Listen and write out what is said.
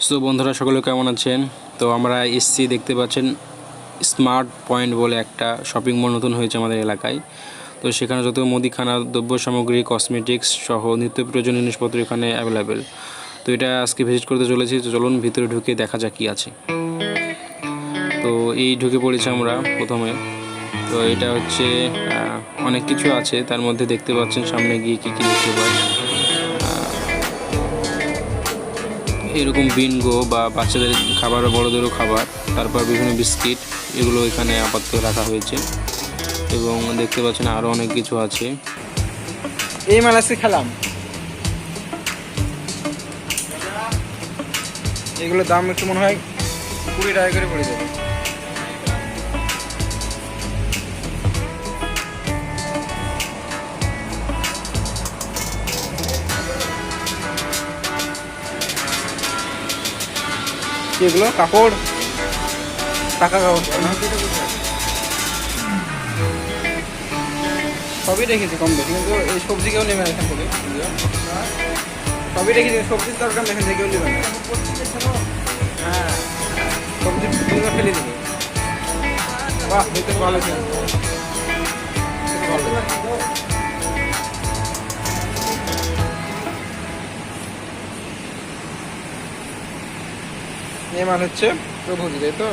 So বন্ধুরা সকলে কেমন আছেন? তো আমরা এসছি, দেখতে পাচ্ছেন স্মার্ট পয়েন্ট বলে একটা শপিং মল নতুন হয়েছে আমাদের এলাকায়। তো সেখানে যত মুদিখানা, দ্রব্য সামগ্রী, কসমেটিক্স সহ নিত্য প্রয়োজনীয় জিনিসপত্র এখানে অ্যাভেলেবেল। তো এটা আজকে ভিজিট করতে চলেছি। তো চলুন ভিতরে ঢুকে দেখা যাক কী আছে। তো এই ঢুকে পড়েছি আমরা প্রথমে। তো এটা হচ্ছে অনেক কিছু আছে, তার মধ্যে দেখতে পাচ্ছেন সামনে গিয়ে কী কী দেখতে পাই। এরকম বিনগো বা বাচ্চাদের খাবার বা বড়োদেরও খাবার, তারপর বিভিন্ন বিস্কিট, এগুলো এখানে আপাতত রাখা হয়েছে। এবং দেখতে পাচ্ছেন আরও অনেক কিছু আছে। এই মাল আজকে খেলাম, এগুলোর দাম একটু মনে হয় 20 টাকা করে পড়ে যাবে। এগুলো কাপড়, টাকা কাপড় সবই রেখেছি কম বেশি, কিন্তু এই সবজি কেউ নেবে না এখান থেকে। সবই রেখেছি, সবজির দরকার এখান থেকে কেউ নেবে না। হ্যাঁ, সবজি ফেলে দেবে। বাহ, দেখতে ভালো ছিল। এই মাল হচ্ছে প্রভুজি, তাই তো?